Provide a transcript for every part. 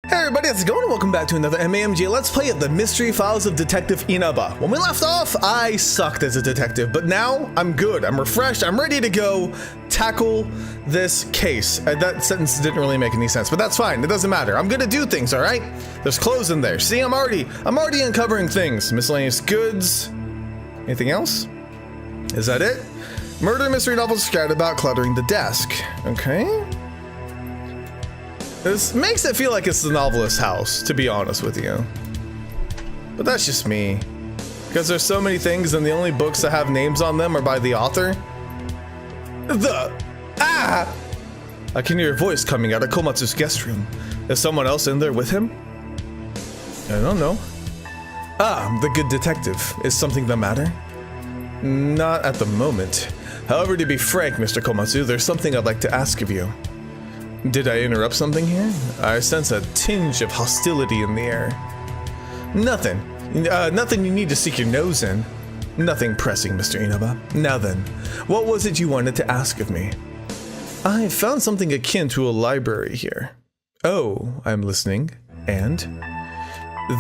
Hey everybody, how's it going? Welcome back to another MAMJ Let's Play of the Mystery Files of Detective Inaba. When we left off, I sucked as a detective, but now I'm good, I'm refreshed, I'm ready to go tackle this case. That sentence didn't really make any sense, but that's fine, it doesn't matter. I'm gonna do things, alright? There's clothes in there. See, I'm already uncovering things. Miscellaneous goods. Anything else? Is that it? Murder mystery novels scattered about cluttering the desk. Okay. This makes it feel like it's the novelist's house, to be honest with you. But that's just me. Because there's so many things and the only books that have names on them are by the author. I can hear a voice coming out of Komatsu's guest room. Is someone else in there with him? I don't know. The good detective. Is something the matter? Not at the moment. However, to be frank, Mr. Komatsu, there's something I'd like to ask of you. Did I interrupt something here? I sense a tinge of hostility in the air. Nothing. Nothing you need to stick your nose in. Nothing pressing, Mr. Inaba. Now then, what was it you wanted to ask of me? I found something akin to a library here. Oh, I'm listening. And?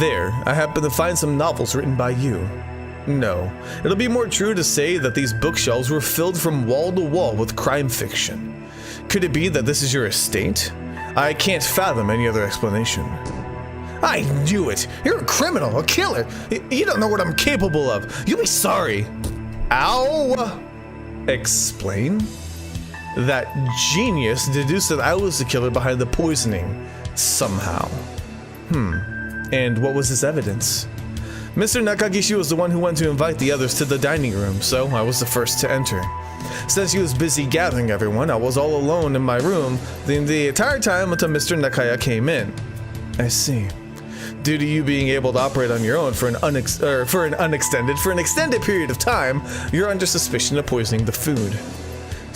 There, I happen to find some novels written by you. No, it'll be more true to say that these bookshelves were filled from wall to wall with crime fiction. Could it be that this is your estate? I can't fathom any other explanation. I knew it! You're a criminal, a killer! You don't know what I'm capable of! You'll be sorry! Ow! Explain? That genius deduced that I was the killer behind the poisoning. Somehow. And what was his evidence? Mr. Nakagishi was the one who went to invite the others to the dining room, so I was the first to enter. Since he was busy gathering everyone, I was all alone in my room the entire time until Mr. Nakaya came in. I see. Due to you being able to operate on your own for an extended period of time, you're under suspicion of poisoning the food.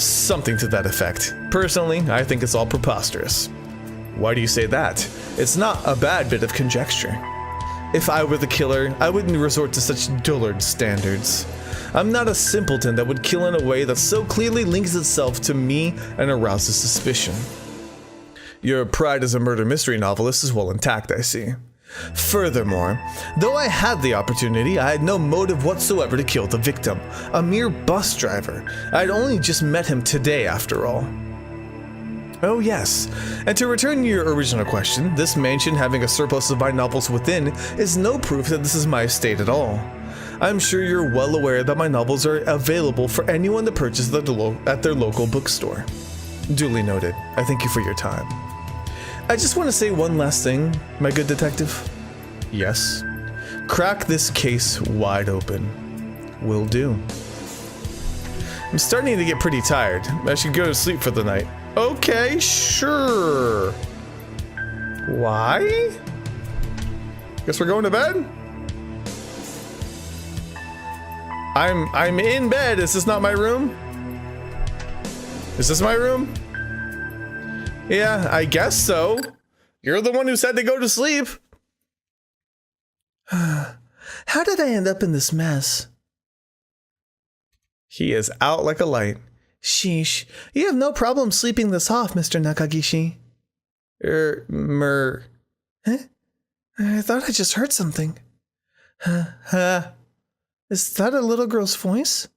Something to that effect. Personally, I think it's all preposterous. Why do you say that? It's not a bad bit of conjecture. If I were the killer, I wouldn't resort to such dullard standards. I'm not a simpleton that would kill in a way that so clearly links itself to me and arouses suspicion. Your pride as a murder mystery novelist is well intact, I see. Furthermore, though I had the opportunity, I had no motive whatsoever to kill the victim. A mere bus driver. I'd only just met him today, after all. Oh yes, and to return to your original question, this mansion having a surplus of my novels within is no proof that this is my estate at all. I'm sure you're well aware that my novels are available for anyone to purchase at their local bookstore. Duly noted. I thank you for your time. I just want to say one last thing, my good detective. Yes. Crack this case wide open. Will do. I'm starting to get pretty tired. I should go to sleep for the night. Okay, sure. Why? Guess we're going to bed? I'm in bed. Is this not my room? Is this my room? Yeah, I guess so. You're the one who said to go to sleep. How did I end up in this mess? He is out like a light. Sheesh, you have no problem sleeping this off, Mr. Nakagishi. Huh? I thought I just heard something. Is that a little girl's voice?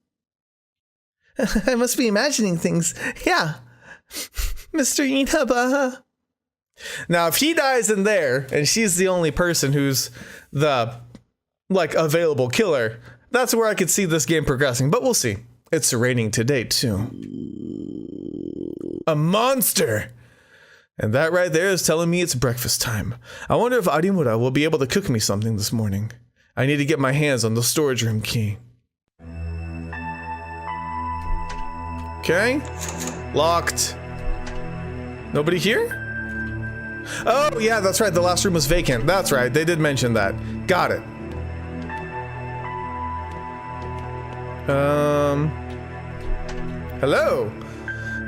I must be imagining things. Yeah. Mr. Inaba. Now, if he dies in there, and she's the only person who's the, available killer, that's where I could see this game progressing, but we'll see. It's raining today, too. A monster! And that right there is telling me it's breakfast time. I wonder if Arimura will be able to cook me something this morning. I need to get my hands on the storage room key. Okay. Locked. Nobody here? Oh, yeah, that's right. The last room was vacant. That's right. They did mention that. Got it. Hello.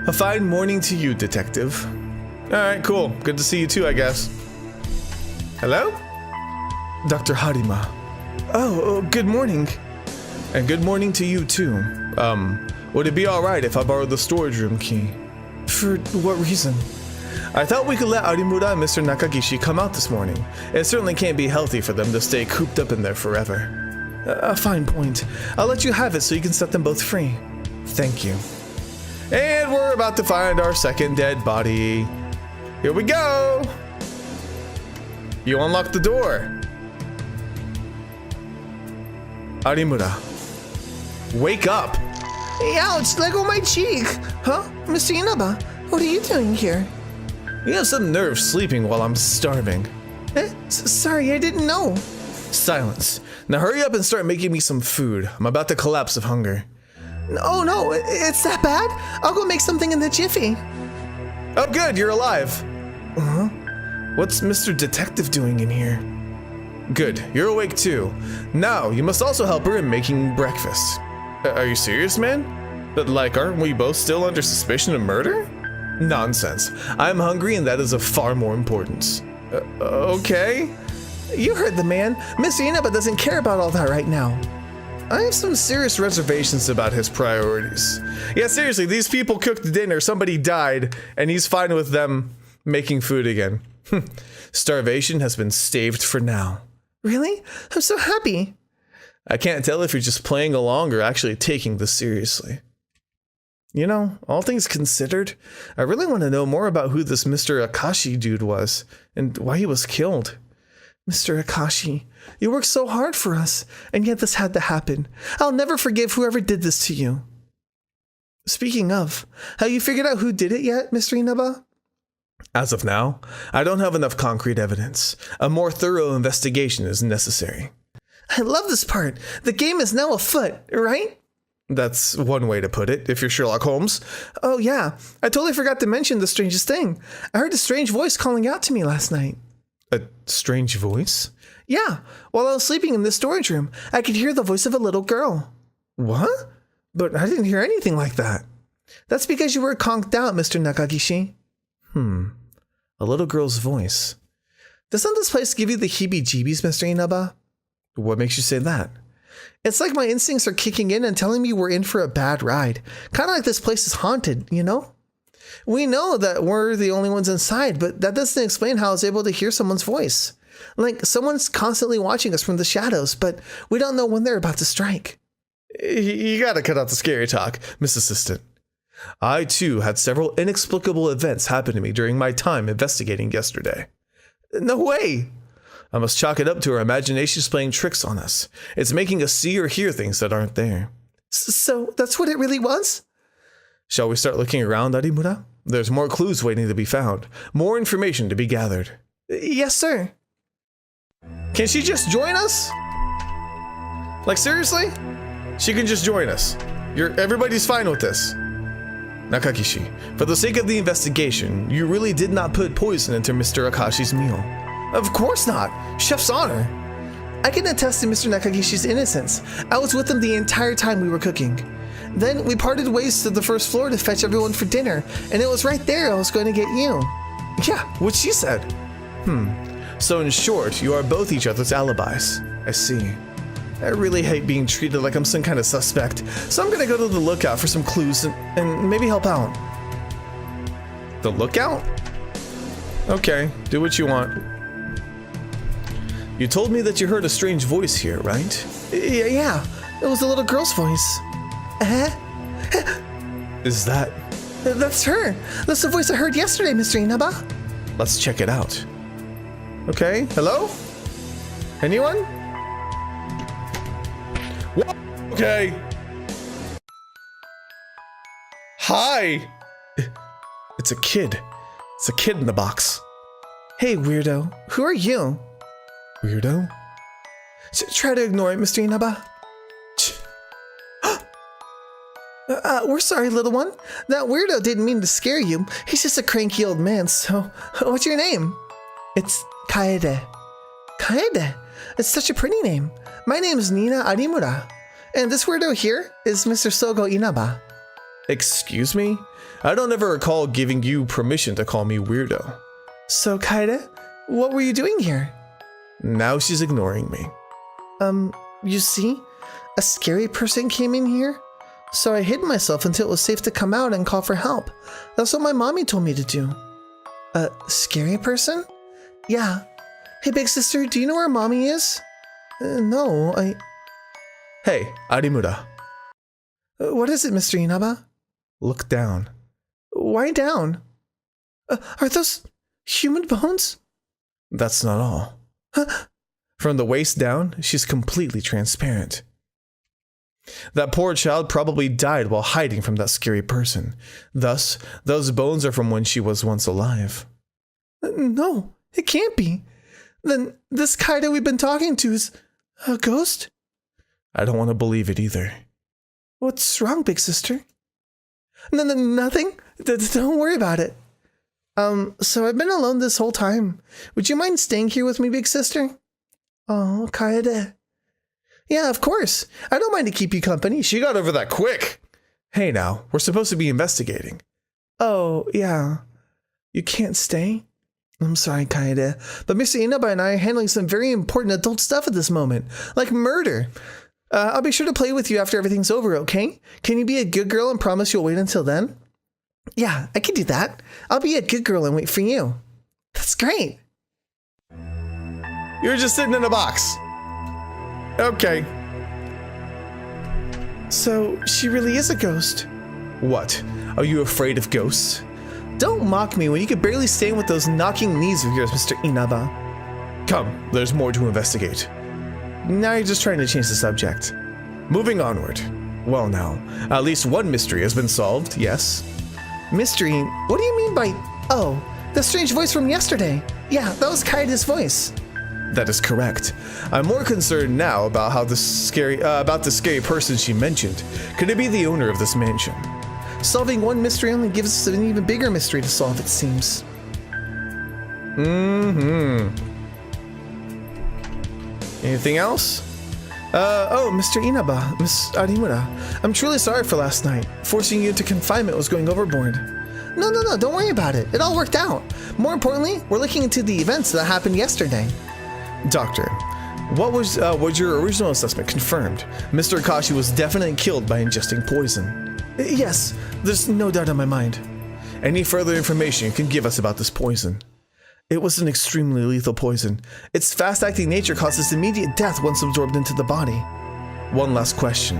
A fine morning to you, detective. Alright, cool. Good to see you too, I guess. Hello? Dr. Harima. Oh, good morning. And good morning to you too. Would it be alright if I borrowed the storage room key? For what reason? I thought we could let Arimura and Mr. Nakagishi come out this morning. It certainly can't be healthy for them to stay cooped up in there forever. A fine point. I'll let you have it so you can set them both free. Thank you. And we're about to find our second dead body. Here we go! You unlock the door. Arimura, wake up! Ouch, let go of my cheek! Huh? Mr. Inaba, what are you doing here? You have some nerve sleeping while I'm starving. Sorry, I didn't know. Silence. Now hurry up and start making me some food. I'm about to collapse of hunger. Oh no, it's that bad? I'll go make something in the jiffy. Oh good, you're alive. What's Mr. Detective doing in here? Good, you're awake too. Now, you must also help her in making breakfast. Are you serious, man? But like, aren't we both still under suspicion of murder? Nonsense. I'm hungry and that is of far more importance. Okay. You heard the man. Mr. Inaba doesn't care about all that right now. I have some serious reservations about his priorities. Yeah, seriously, these people cooked dinner, somebody died, and he's fine with them making food again. Starvation has been staved for now. Really? I'm so happy. I can't tell if you're just playing along or actually taking this seriously. You know, all things considered, I really want to know more about who this Mr. Akashi dude was, and why he was killed. Mr. Akashi, you worked so hard for us, and yet this had to happen. I'll never forgive whoever did this to you. Speaking of, have you figured out who did it yet, Mr. Inaba? As of now, I don't have enough concrete evidence. A more thorough investigation is necessary. I love this part. The game is now afoot, right? That's one way to put it, if you're Sherlock Holmes. Oh yeah, I totally forgot to mention the strangest thing. I heard a strange voice calling out to me last night. A strange voice? Yeah, while I was sleeping in this storage room, I could hear the voice of a little girl. What? But I didn't hear anything like that. That's because you were conked out, Mr. Nakagishi. A little girl's voice. Doesn't this place give you the heebie-jeebies, Mr. Inaba? What makes you say that? It's like my instincts are kicking in and telling me we're in for a bad ride. Kind of like this place is haunted, you know? We know that we're the only ones inside, but that doesn't explain how I was able to hear someone's voice. Like, someone's constantly watching us from the shadows, but we don't know when they're about to strike. You gotta cut out the scary talk, Miss Assistant. I, too, had several inexplicable events happen to me during my time investigating yesterday. No way! I must chalk it up to our imaginations playing tricks on us. It's making us see or hear things that aren't there. So that's what it really was? Shall we start looking around, Arimura? There's more clues waiting to be found. More information to be gathered. Yes, sir. Can she just join us? Like, seriously? She can just join us. Everybody's fine with this. Nakagishi, for the sake of the investigation, you really did not put poison into Mr. Akashi's meal. Of course not. Chef's honor. I can attest to Mr. Nakagishi's innocence. I was with him the entire time we were cooking. Then we parted ways to the first floor to fetch everyone for dinner, and it was right there I was going to get you. Yeah, what she said. So in short, you are both each other's alibis. I see. I really hate being treated like I'm some kind of suspect, so I'm gonna go to the lookout for some clues and maybe help out. The lookout? Okay, do what you want. You told me that you heard a strange voice here, right? Yeah, it was a little girl's voice. Is that? That's her. That's the voice I heard yesterday, Mr. Inaba. Let's check it out. Okay, hello? Anyone? What? Okay. Hi. It's a kid. It's a kid in the box. Hey, weirdo. Who are you? Weirdo? Try to ignore it, Mr. Inaba. We're sorry, little one. That weirdo didn't mean to scare you. He's just a cranky old man, so what's your name? It's Kaede. Kaede? It's such a pretty name. My name is Nina Arimura. And this weirdo here is Mr. Sogo Inaba. Excuse me? I don't ever recall giving you permission to call me weirdo. So, Kaede, what were you doing here? Now she's ignoring me. You see? A scary person came in here. So I hid myself until it was safe to come out and call for help. That's what my mommy told me to do. A scary person? Yeah. Hey, big sister, do you know where mommy is? No, Hey, Arimura. What is it, Mr. Inaba? Look down. Why down? Are those human bones? That's not all. From the waist down, she's completely transparent. That poor child probably died while hiding from that scary person. Thus, those bones are from when she was once alive. No, it can't be. Then this Kaida we've been talking to is a ghost? I don't want to believe it either. What's wrong, big sister? Nothing. Don't worry about it. So I've been alone this whole time. Would you mind staying here with me, big sister? Oh, Kaede. Yeah, of course. I don't mind to keep you company. She got over that quick. Hey now, we're supposed to be investigating. Oh, yeah. You can't stay? I'm sorry, Kaede, but Mr. Inaba and I are handling some very important adult stuff at this moment, like murder. I'll be sure to play with you after everything's over, okay? Can you be a good girl and promise you'll wait until then? Yeah, I can do that. I'll be a good girl and wait for you. That's great. You're just sitting in a box. Okay. So, she really is a ghost. What? Are you afraid of ghosts? Don't mock me when you can barely stand with those knocking knees of yours, Mr. Inaba. Come, there's more to investigate. Now you're just trying to change the subject. Moving onward. Well now, at least one mystery has been solved, yes? Mystery? What do you mean by... Oh, the strange voice from yesterday. Yeah, that was Kaida's voice. That is correct. I'm more concerned now about how the scary person she mentioned. Could it be the owner of this mansion? Solving one mystery only gives us an even bigger mystery to solve, it seems. Anything else? Oh, Mr. Inaba, Miss Arimura, I'm truly sorry for last night. Forcing you into confinement was going overboard. No, don't worry about it. It all worked out. More importantly, we're looking into the events that happened yesterday. Doctor, was your original assessment confirmed? Mr. Akashi was definitely killed by ingesting poison. Yes, there's no doubt in my mind. Any further information you can give us about this poison? It was an extremely lethal poison. Its fast-acting nature causes immediate death once absorbed into the body. One last question.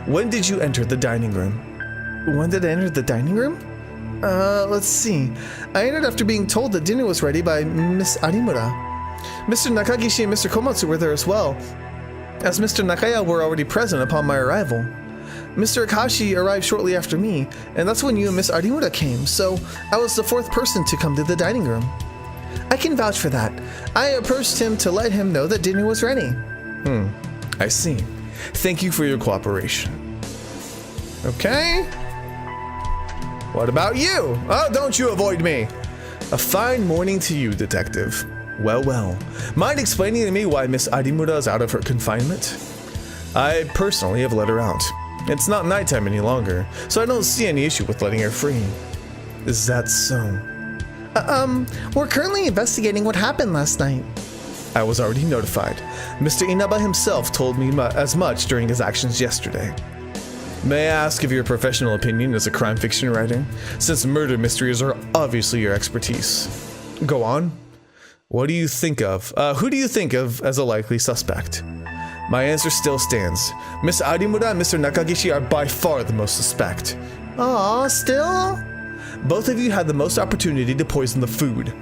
When did you enter the dining room? When did I enter the dining room? Let's see. I entered after being told that dinner was ready by Miss Arimura. Mr. Nakagishi and Mr. Komatsu were there as well, as Mr. Nakaya were already present upon my arrival. Mr. Akashi arrived shortly after me, and that's when you and Miss Arimura came, so I was the fourth person to come to the dining room. I can vouch for that. I approached him to let him know that dinner was ready. I see. Thank you for your cooperation. Okay. What about you? Oh, don't you avoid me. A fine morning to you, detective. Well. Mind explaining to me why Miss Arimura is out of her confinement? I personally have let her out. It's not nighttime any longer, so I don't see any issue with letting her free. Is that so? We're currently investigating what happened last night. I was already notified. Mr. Inaba himself told me as much during his actions yesterday. May I ask of your professional opinion as a crime fiction writer, since murder mysteries are obviously your expertise? Go on. What do you think of, who do you think of as a likely suspect? My answer still stands. Miss Arimura and Mr. Nakagishi are by far the most suspect. Aw, still? Both of you had the most opportunity to poison the food,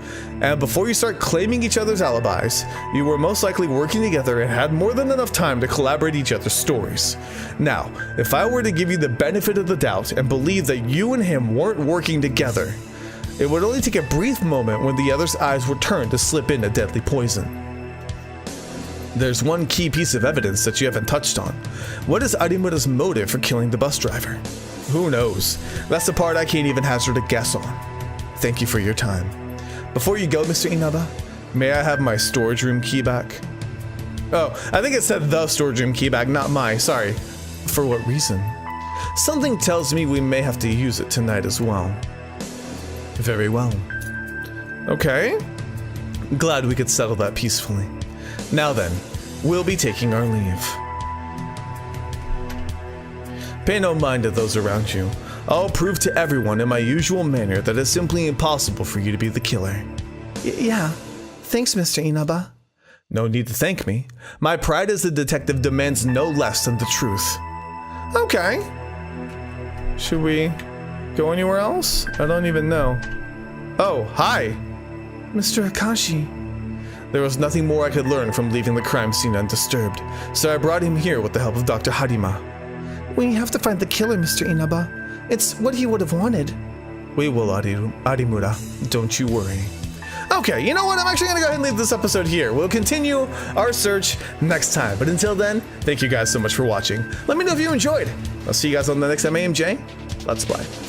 and before you start claiming each other's alibis, you were most likely working together and had more than enough time to collaborate each other's stories. Now, if I were to give you the benefit of the doubt and believe that you and him weren't working together, it would only take a brief moment when the other's eyes were turned to slip in a deadly poison. There's one key piece of evidence that you haven't touched on. What is Arimura's motive for killing the bus driver? Who knows? That's the part I can't even hazard a guess on. Thank you for your time. Before you go, Mr. Inaba, may I have my storage room key back? Oh, I think it said the storage room key back, not my, sorry. For what reason? Something tells me we may have to use it tonight as well. Very well. Okay. Glad we could settle that peacefully. Now then, we'll be taking our leave. Pay no mind to those around you. I'll prove to everyone in my usual manner that it's simply impossible for you to be the killer. Yeah. Thanks, Mr. Inaba. No need to thank me. My pride as a detective demands no less than the truth. Okay. Should we go anywhere else? I don't even know. Oh, hi. Mr. Akashi. There was nothing more I could learn from leaving the crime scene undisturbed, so I brought him here with the help of Dr. Harima. We have to find the killer, Mr. Inaba. It's what he would have wanted. We will, Arimura. Don't you worry. Okay, you know what? I'm actually going to go ahead and leave this episode here. We'll continue our search next time. But until then, thank you guys so much for watching. Let me know if you enjoyed. I'll see you guys on the next MAMJ. Let's play.